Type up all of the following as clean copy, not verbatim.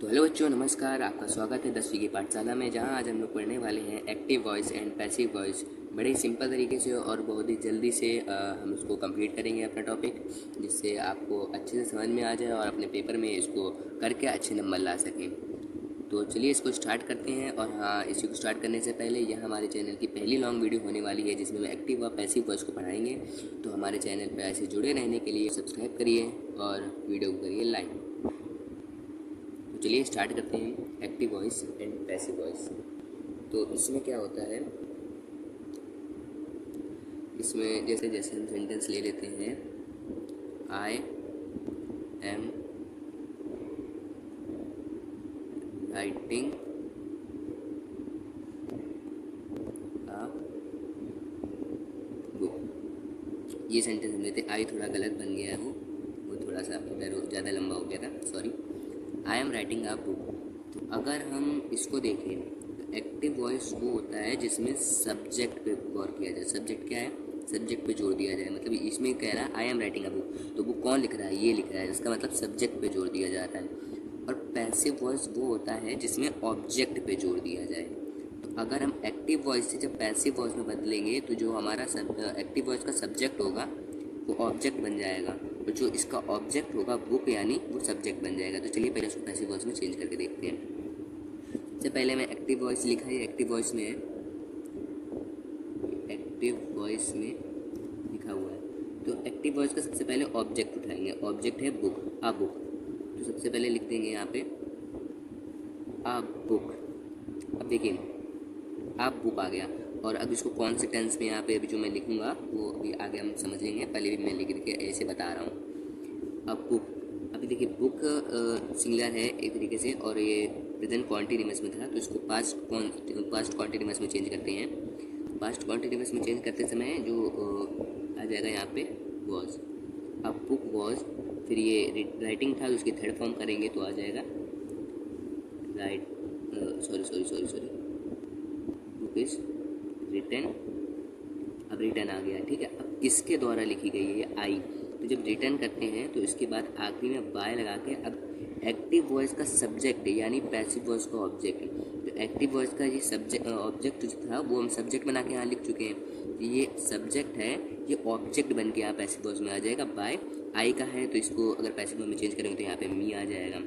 तो हेलो बच्चों, नमस्कार। आपका स्वागत है 10वीं की पाठशाला में, जहां आज हम लोग पढ़ने वाले हैं active voice and passive voice. बड़े ही सिंपल तरीके से और बहुत ही जल्दी से हम इसको कंप्लीट करेंगे अपना टॉपिक, जिससे आपको अच्छे से समझ में आ जाए और अपने पेपर में इसको करके अच्छे नंबर ला सकें। तो चलिए इसको स्टार्ट करते हैं। और हाँ, इसी को स्टार्ट करने से पहले यह हमारे चैनल की पहली लॉन्ग वीडियो होने वाली है, जिसमें मैं एक्टिव व पैसिव वॉइस को पढ़ाएंगे। तो हमारे चैनल पर ऐसे जुड़े रहने के लिए सब्सक्राइब करिए और वीडियो को करिए लाइक। तो चलिए स्टार्ट करते हैं active voice and passive voice. तो इसमें क्या होता है, इसमें जैसे जैसे हम सेंटेंस ले लेते हैं, आई एम राइटिंग अ बुक, ये सेंटेंस हम लेते हैं। आई थोड़ा गलत बन गया है, वो थोड़ा सा इधर ज़्यादा लंबा हो गया था, sorry. I am writing a book. तो अगर हम इसको देखें तो एक्टिव वॉइस वो होता है जिसमें सब्जेक्ट पे गौर किया जाए। सब्जेक्ट क्या है? सब्जेक्ट पे जोर दिया जाए। मतलब इसमें कह रहा है आई एम राइटिंग अ बुक, तो बुक कौन लिख रहा है? ये लिख रहा है, इसका मतलब सब्जेक्ट पे जोर दिया जाता है। और पैसिव वॉइस वो होता है जिसमें ऑब्जेक्ट पे जोर दिया जाए। तो अगर हम एक्टिव वॉइस से जब पैसिव वॉइस में बदलेंगे तो जो हमारा एक्टिव वॉइस का सब्जेक्ट होगा वो ऑब्जेक्ट बन जाएगा, और जो इसका ऑब्जेक्ट होगा बुक यानी वो सब्जेक्ट बन जाएगा। तो चलिए पहले उसको पैसिव वॉइस में चेंज करके देखते हैं। सबसे पहले मैं एक्टिव वॉइस लिखा है, एक्टिव वॉइस में है, एक्टिव वॉइस में लिखा हुआ है। तो एक्टिव वॉइस का सबसे पहले ऑब्जेक्ट उठाएंगे। ऑब्जेक्ट है बुक, अ बुक। तो सबसे पहले लिख देंगे यहाँ पे अ बुक। अब देखिए अब बुक आ गया, और अब इसको कौन से टेंस में यहाँ पे अभी जो मैं लिखूँगा वो अभी आगे हम समझ लेंगे। पहले भी मैं लिख के ऐसे बता रहा हूँ। अब बुक, अभी देखिए बुक सिंगुलर है एक तरीके से, और ये प्रेजेंट कॉन्टिन्यूअस में था, तो इसको पास्ट कॉन्टिन्यूअस में चेंज करते हैं। पास्ट कॉन्टिन्यूअस में चेंज करते समय जो आ जाएगा यहाँ पे वॉज। अब बुक वॉज, फिर ये राइटिंग था तो उसकी थर्ड फॉर्म करेंगे तो आ जाएगा right, sorry book is written. अब रिटर्न आ गया, ठीक है। अब किसके द्वारा लिखी गई है? आई। तो जब रिटर्न करते हैं तो इसके बाद आखिरी में बाय लगा के अब एक्टिव वॉइस का सब्जेक्ट यानी पैसिव वॉइस का ऑब्जेक्ट। तो एक्टिव वॉइस का ये सब्जेक्ट ऑब्जेक्ट जो था वो हम सब्जेक्ट बना के यहाँ लिख चुके हैं। तो ये सब्जेक्ट है, ये ऑब्जेक्ट बन के यहाँ पैसिव वॉइस में आ जाएगा। बाय आई का है तो इसको अगर पैसिव वॉइस में चेंज करेंगे तो यहाँ पे मी आ जाएगा।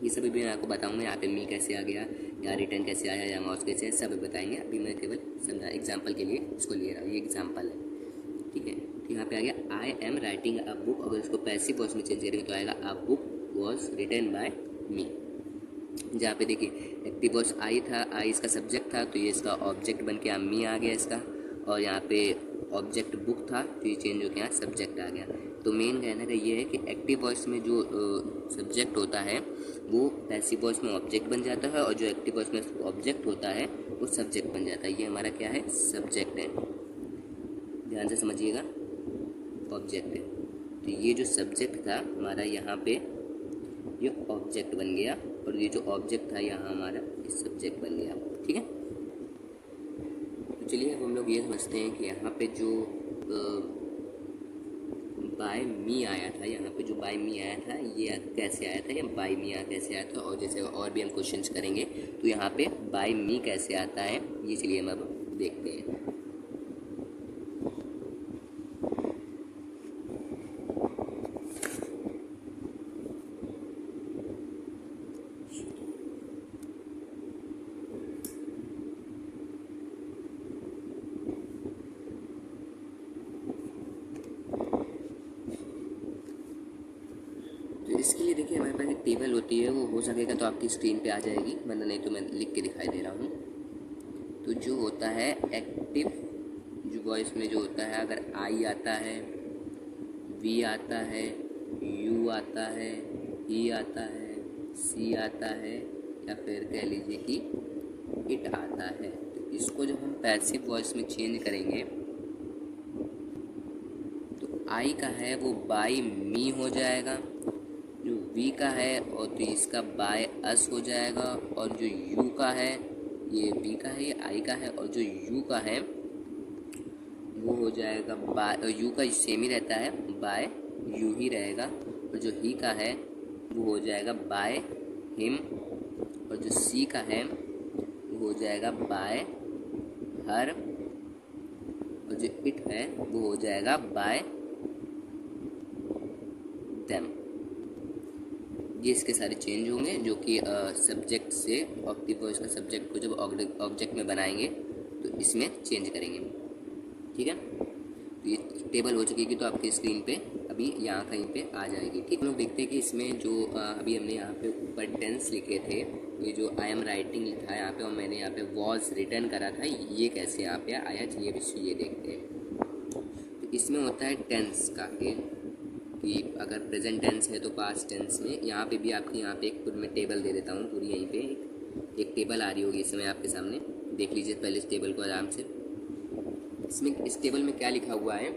ये सभी भी मैं आपको बताऊंगा, यहाँ पे मी कैसे आ गया, या रिटर्न कैसे आया, या माउस कैसे है, सब बताएंगे। अभी मैं केवल समझा एग्जांपल के लिए इसको ले रहा हूँ, ये एग्जांपल है, ठीक है। तो यहाँ पे आ गया I am writing a book. अगर इसको पैसिव वॉइस में चेंज करेंगे तो आएगा a book was written by me. जहाँ पे देखिए एक्टिव वॉइस आई था, आई इसका सब्जेक्ट था, तो ये इसका ऑब्जेक्ट बन के मी आ गया इसका। और यहाँ पे ऑब्जेक्ट बुक था तो ये चेंज हो गया सब्जेक्ट आ गया। तो मेन कहने का ये है कि एक्टिव वॉइस में जो सब्जेक्ट होता है वो पैसिव वॉइस में ऑब्जेक्ट बन जाता है, और जो एक्टिव वॉइस में ऑब्जेक्ट होता है वो सब्जेक्ट बन जाता है। ये हमारा क्या है? सब्जेक्ट है, ध्यान से समझिएगा, ऑब्जेक्ट है। तो ये जो सब्जेक्ट था हमारा यहाँ पे ये ऑब्जेक्ट बन गया, और ये जो ऑब्जेक्ट था यहाँ हमारा ये सब्जेक्ट बन गया, ठीक है। तो चलिए अब हम लोग ये समझते हैं कि यहाँ पे जो बाय मी आया था, यहाँ पे जो बाय मी आया था ये कैसे आया था, या बाय मी कैसे आया था, और जैसे और भी हम क्वेश्चंस करेंगे तो यहाँ पे बाय मी कैसे आता है, ये चलिए हम अब देखते हैं। तो इसके लिए देखिए हमारे पास एक टेबल होती है, वो हो सकेगा तो आपकी स्क्रीन पे आ जाएगी, वरना नहीं तो मैं लिख के दिखाई दे रहा हूँ। तो जो होता है एक्टिव जो वॉइस में जो होता है, अगर आई आता है, वी आता है, यू आता है, ई आता है, सी आता है, या फिर कह लीजिए कि इट आता है, तो इसको जब हम पैसिव वॉइस में चेंज करेंगे तो आई का है वो बाय मी हो जाएगा, जो वी का है और तो इसका बाय अस हो जाएगा, और जो यू का है ये वी का है, ये आई का है, और जो यू का है वो हो जाएगा बाय, यू का सेम ही रहता है, बाय यू ही रहेगा, और जो ही का है वो हो जाएगा बाय हिम, और जो सी का है वो हो जाएगा बाय हर, और जो इट है वो हो जाएगा बाय देम। ये इसके सारे चेंज होंगे जो कि सब्जेक्ट से ऑक्टिव वॉइस का सब्जेक्ट को जब ऑब्जेक्ट में बनाएंगे तो इसमें चेंज करेंगे। ठीक है, तो ये टेबल हो चुकी तो आपकी स्क्रीन पे अभी यहाँ कहीं पे आ जाएगी। ठीक, हम लोग देखते हैं कि इसमें जो अभी हमने यहाँ पे ऊपर टेंस लिखे थे, ये जो आई एम राइटिंग लिखा है यहाँ पे और मैंने यहाँ पे वॉज रिटर्न करा था, ये कैसे यहाँ पे आया ये विषय ये देखते हैं। तो इसमें होता है टेंस का कि अगर प्रेजेंट टेंस है तो पास्ट टेंस में। यहाँ पे भी आपके यहाँ पे एक पूरी मैं टेबल दे देता हूँ, पूरी यहीं पे एक टेबल आ रही होगी इस समय आपके सामने, देख लीजिए पहले इस टेबल को आराम से। इसमें इस टेबल में क्या लिखा हुआ है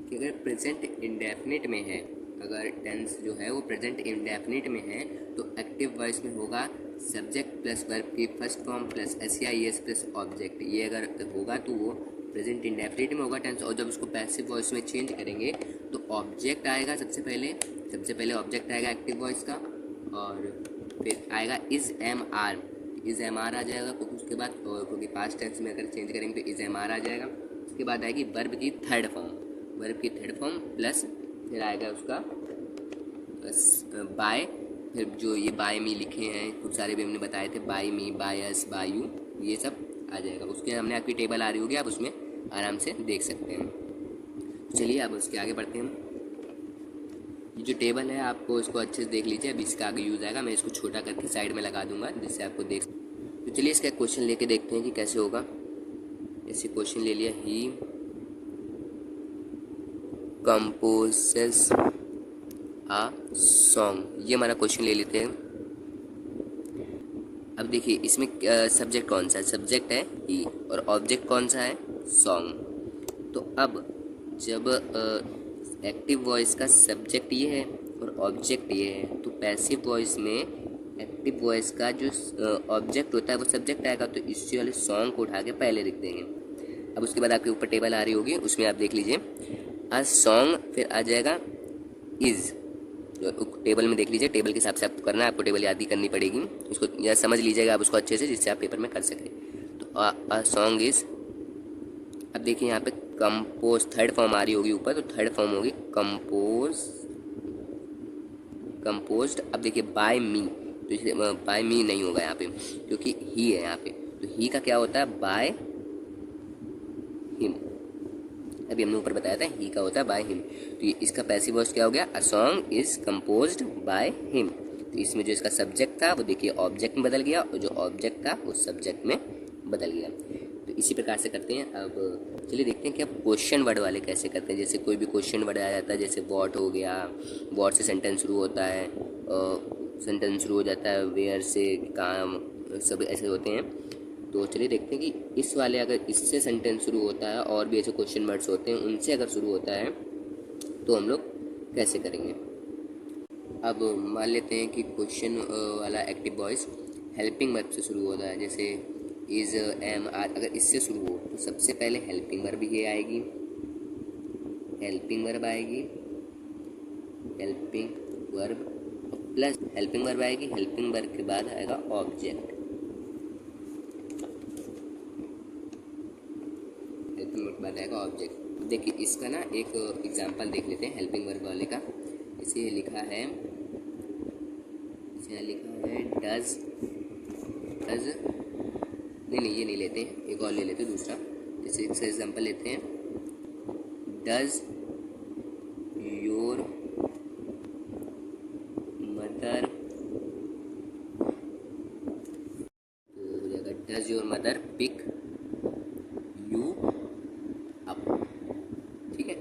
कि अगर प्रेजेंट इंडेफिनिट में है, अगर टेंस जो है वो प्रेजेंट इंडेफिनिट में है तो एक्टिव वॉइस में होगा सब्जेक्ट प्लस वर्ब की first form plus SEIS plus object. ये अगर होगा तो वो प्रेजेंट इंडेफिनिट में होगा टेंस। और जब उसको पैसिव वॉइस में चेंज करेंगे तो ऑब्जेक्ट आएगा सबसे पहले ऑब्जेक्ट आएगा एक्टिव वॉइस का, और फिर आएगा इज एम आर आ जाएगा, क्योंकि उसके बाद क्योंकि पास्ट टेंस में अगर चेंज करेंगे तो इज एम आर आ जाएगा। उसके बाद आएगी वर्ब की थर्ड फॉर्म प्लस फिर आएगा उसका बाय, फिर जो ये बाय मी लिखे हैं कुछ सारे भी हमने बताए थे, by me, by us, by you, ये सब आ जाएगा। उसके हमने आपकी टेबल आ रही होगी, आप उसमें आराम से देख सकते हैं। चलिए अब उसके आगे बढ़ते हैं। ये जो टेबल है आपको इसको अच्छे से देख लीजिए, अब इसका आगे यूज़ आएगा। मैं इसको छोटा करके साइड में लगा दूंगा जिससे आपको देख। तो चलिए इसका क्वेश्चन लेके देखते हैं कि कैसे होगा। ऐसे क्वेश्चन ले लिया, ही कंपोजेस आ सॉन्ग, ये हमारा क्वेश्चन ले लेते हैं। अब देखिए इसमें सब्जेक्ट कौन सा है, सब्जेक्ट है ही और ऑब्जेक्ट कौन सा है, सॉन्ग। तो अब जब एक्टिव वॉइस का सब्जेक्ट ये है और ऑब्जेक्ट ये है, तो पैसिव वॉइस में एक्टिव वॉइस का जो ऑब्जेक्ट होता है वो सब्जेक्ट आएगा, तो इसी वाले सॉन्ग को उठा के पहले लिख देंगे। अब उसके बाद आपके ऊपर टेबल आ रही होगी, उसमें आप देख लीजिए अ सॉन्ग, फिर आ जाएगा इज़। टेबल में देख लीजिए, टेबल के हिसाब से आपको करना है, आपको टेबल याद ही करनी पड़ेगी, उसको या समझ लीजिएगा आप उसको अच्छे से, जिससे आप पेपर में कर सकें। तो अ सॉन्ग इज़, अब देखिए यहाँ पे कंपोज थर्ड फॉर्म आ रही होगी ऊपर, तो थर्ड फॉर्म होगी कंपोज्ड। अब देखिए बाय मी, तो इसलिए बाय मी नहीं होगा यहाँ पे क्योंकि ही है यहाँ पे, तो ही का क्या होता है, बाय हिम। अभी हमने ऊपर बताया था ही का होता है बाय हिम, तो ये इसका पैसिव वॉइस क्या हो गया, a song is composed by him. तो इसमें जो इसका सब्जेक्ट था वो देखिए ऑब्जेक्ट में बदल गया, और जो ऑब्जेक्ट था वो सब्जेक्ट में बदल गया। तो इसी प्रकार से करते हैं। अब चलिए देखते हैं कि अब क्वेश्चन वर्ड वाले कैसे करते हैं। जैसे कोई भी क्वेश्चन वर्ड आ जाता है, जैसे वॉट हो गया, वॉट से सेंटेंस शुरू होता है, सेंटेंस शुरू हो जाता है वेयर से, काम, सब ऐसे होते हैं। तो चलिए देखते हैं कि इस वाले अगर इससे सेंटेंस शुरू होता है और भी ऐसे क्वेश्चन वर्ड्स होते हैं उनसे अगर शुरू होता है तो हम लोग कैसे करेंगे। अब मान लेते हैं कि क्वेश्चन वाला एक्टिव वॉइस हेल्पिंग वर्ब से शुरू होता है, जैसे इज़, एम, आर। अगर इससे शुरू हो तो सबसे पहले हेल्पिंग वर्ब ये आएगी, हेल्पिंग वर्ब आएगी, helping verb plus helping verb आएगी, हेल्पिंग वर्ब के बाद आएगा ऑब्जेक्ट, बाद आएगा ऑब्जेक्ट। देखिए इसका ना एक एग्जांपल देख लेते हैं हेल्पिंग वर्ब वाले का। इसे लिखा है डज, नहीं ये नहीं लेते हैं, एक और ले लेते हैं दूसरा। जैसे इसका एग्जांपल लेते हैं, डज योर मदर, तो हो जाएगा does your mother pick you up. ठीक है,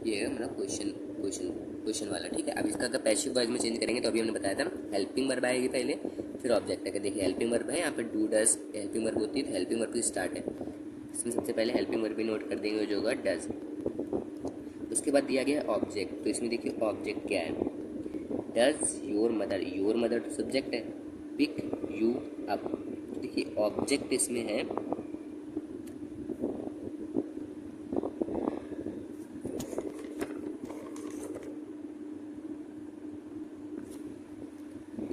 ये है हमारा क्वेश्चन वाला। ठीक है, अब इसका अगर पैसिव वॉइस में चेंज करेंगे तो अभी हमने बताया था हेल्पिंग वर्ब आएगी पहले, फिर ऑब्जेक्ट है। देखिए हेल्पिंग वर्ब है यहाँ पे, डू डज हेल्पिंग वर्ब होती है, तो हेल्पिंग वर्ब की स्टार्ट है, इसमें सबसे पहले हेल्पिंग वर्ब भी नोट कर देंगे जो होगा डज। उसके बाद दिया गया है ऑब्जेक्ट, तो इसमें देखिए ऑब्जेक्ट क्या है, डज योर मदर तो सब्जेक्ट है, पिक यू अप। देखिए ऑब्जेक्ट इसमें है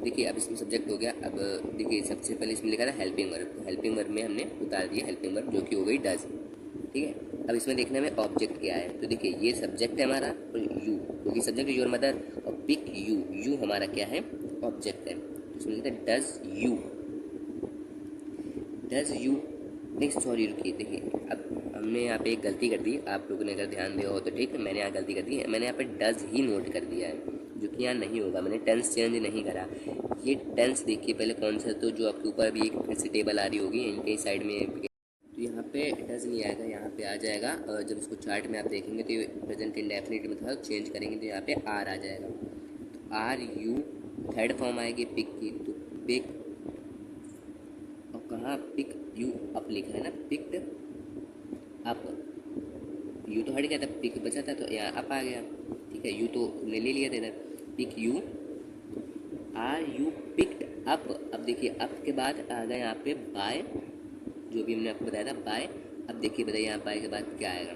देखिए अब इसमें सब्जेक्ट हो गया। अब देखिए सबसे पहले इसमें लिखा था हेल्पिंग वर्ब, तो हेल्पिंग वर्ब में हमने उतार दिया हेल्पिंग वर्ब, जो कि हो गई डज। ठीक है, अब इसमें देखना है ऑब्जेक्ट क्या है। तो देखिए ये सब्जेक्ट है हमारा और यू, क्योंकि सब्जेक्ट योर मदर, और पिक यू, यू हमारा क्या है, ऑब्जेक्ट है। तो इसमें लिखा है डज यू। नेक्स्ट, सॉरी रुकिए, देखिए अब हमने यहाँ पे एक गलती कर दी, आप लोगों ने अगर ध्यान दिया हो तो ठीक है। मैंने यहाँ गलती कर दी है, मैंने यहाँ पे डज ही नोट कर दिया है, जो कि यहाँ नहीं होगा। मैंने टेंस चेंज नहीं करा। ये टेंस देखिए पहले कौन सा, तो जो आपके ऊपर भी एक फिर से टेबल आ रही होगी इनके साइड में, तो यहाँ पे डज नहीं आएगा, यहाँ पे आ जाएगा। और जब इसको चार्ट में आप देखेंगे तो ये प्रेजेंट इंडेफिनिट में था, चेंज करेंगे तो यहाँ पे आर आ जाएगा। तो आर यू, थर्ड फॉर्म आएगी पिक की, तो पिक, और कहाँ पिक यू अप लिखा है ना, पिक्ड अप। यू तो हट गया था, पिक बचा था, तो यहाँ अप आ गया। ठीक है, यू तो ले लिया था इधर, pick you, are you picked up. अब देखिए अप के बाद आ गया यहाँ पे बाय, जो भी हमने आपको बताया था बाय। अब देखिए बताइए यहाँ बाय के बाद क्या आएगा।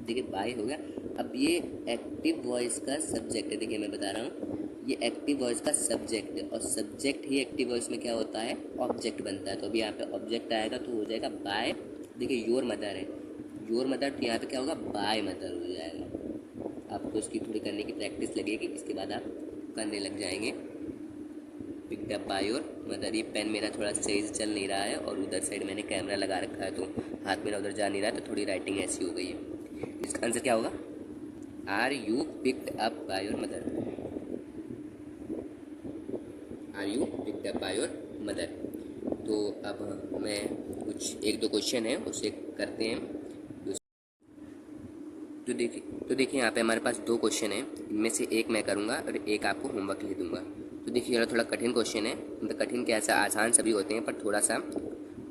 देखिए बाय हो गया। अब ये एक्टिव वॉइस का सब्जेक्ट है। देखिए मैं बता रहा हूँ, ये एक्टिव वॉइस का सब्जेक्ट है, और सब्जेक्ट ही एक्टिव वॉइस में क्या होता है, ऑब्जेक्ट बनता है। तो अभी यहाँ पे ऑब्जेक्ट आएगा तो हो जाएगा बाय। देखिए योर मदर है, योर मदर, तो यहाँ पे क्या होगा, बाय मदर हो जाएगा। आपको इसकी थोड़ी करने की प्रैक्टिस लगेगी, इसके बाद आप करने लग जाएंगे। Picked up by your mother. ये पेन मेरा थोड़ा सही से चल नहीं रहा है, और उधर साइड मैंने कैमरा लगा रखा है, तो हाथ मेरा उधर जा नहीं रहा है, तो थोड़ी राइटिंग ऐसी हो गई है। इसका आंसर क्या होगा, are you picked up by your mother, are you picked up by your mother. तो अब मैं कुछ एक दो क्वेश्चन है उसे करते हैं। तो देखिए यहाँ पे हमारे पास दो क्वेश्चन हैं, इनमें से एक मैं करूँगा और एक आपको होमवर्क लिख दूँगा। तो देखिए ये थोड़ा कठिन क्वेश्चन है, मतलब कठिन क्या, ऐसा आसान सभी होते हैं, पर थोड़ा सा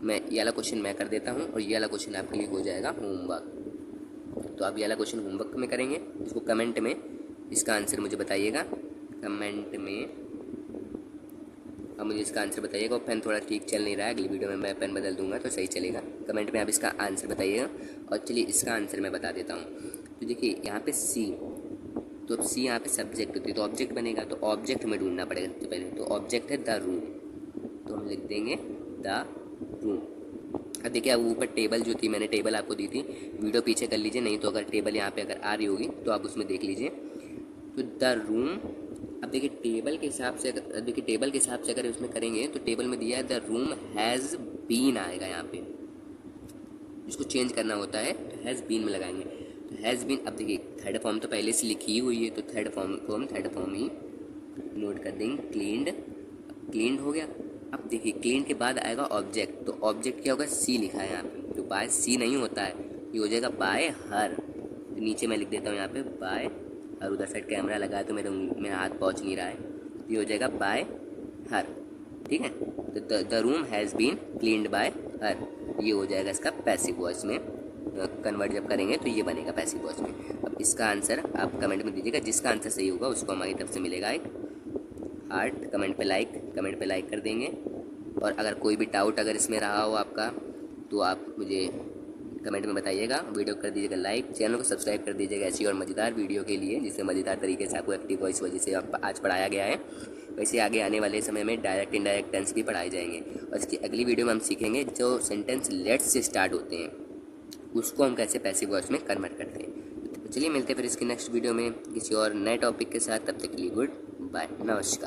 मैं ये वाला क्वेश्चन मैं कर देता हूँ और ये वाला क्वेश्चन आपके लिए हो जाएगा होमवर्क। तो आप ये वाला क्वेश्चन होमवर्क में करेंगे, इसको कमेंट में इसका आंसर मुझे बताइएगा, कमेंट में अब मुझे इसका आंसर बताइएगा। और पेन थोड़ा ठीक चल नहीं रहा है, अगली वीडियो में मैं पेन बदल दूंगा तो सही चलेगा। कमेंट में आप इसका आंसर बताइएगा। और चलिए इसका आंसर मैं बता देता हूँ। तो देखिए यहाँ पे सी, तो अब सी यहाँ पे सब्जेक्ट होती है, तो ऑब्जेक्ट बनेगा, तो ऑब्जेक्ट हमें ढूंढना पड़ेगा सबसे पहले। तो ऑब्जेक्ट है द रूम, तो हम लिख देंगे द रूम। अब देखिए अब ऊपर टेबल जो थी, मैंने टेबल आपको दी थी, वीडियो पीछे कर लीजिए, नहीं तो अगर टेबल यहाँ पे अगर आ रही होगी तो आप उसमें देख लीजिए। तो द रूम, अब देखिए टेबल के हिसाब से, देखिए टेबल के हिसाब से अगर उसमें करेंगे तो टेबल में दिया है द रूम हैज़ बीन आएगा यहाँ पे, इसको चेंज करना होता है तो हैज़ बीन में लगाएंगे। तो हैज़ बीन, अब देखिए थर्ड फॉर्म तो पहले से लिखी ही हुई है, तो थर्ड फॉर्म को हम थर्ड फॉर्म ही नोट कर देंगे, क्लीन्ड। क्लीन्ड हो गया। अब देखिए क्लीन के बाद आएगा ऑब्जेक्ट, तो ऑब्जेक्ट क्या होगा, सी लिखा है यहाँ पे, तो बाय सी नहीं होता है, ये हो जाएगा बाय हर। तो नीचे मैं लिख देता हूँ यहाँ पे बाय, और उधर साइड कैमरा लगा है तो मेरा हाथ पहुँच नहीं रहा है, तो ये हो जाएगा बाय हर। ठीक है, तो the room has been cleaned by her, ये हो जाएगा इसका पैसिव वॉइस में कन्वर्ट जब करेंगे तो ये बनेगा पैसिव वॉइस में। अब इसका आंसर आप कमेंट में दीजिएगा, जिसका आंसर सही होगा उसको हमारी तरफ से मिलेगा एक हार्ट, कमेंट पे लाइक कर देंगे। और अगर कोई भी डाउट अगर इसमें रहा हो आपका तो आप मुझे कमेंट में बताइएगा। वीडियो कर दीजिएगा लाइक, चैनल को सब्सक्राइब कर दीजिएगा ऐसी और मज़ेदार वीडियो के लिए, जिससे मज़ेदार तरीके से आपको एक्टिव वॉइस वजह से आज पढ़ाया गया है। वैसे आगे आने वाले समय में डायरेक्ट इनडायरेक्ट टेंस भी पढ़ाए जाएंगे, और इसकी अगली वीडियो में हम सीखेंगे जो सेंटेंस लेट्स से स्टार्ट होते हैं उसको हम कैसे पैसिव वॉइस में कन्वर्ट करते हैं। तो चलिए मिलते हैं फिर इसकी नेक्स्ट वीडियो में किसी और नए टॉपिक के साथ, तब तक के लिए गुड बाय, नमस्कार।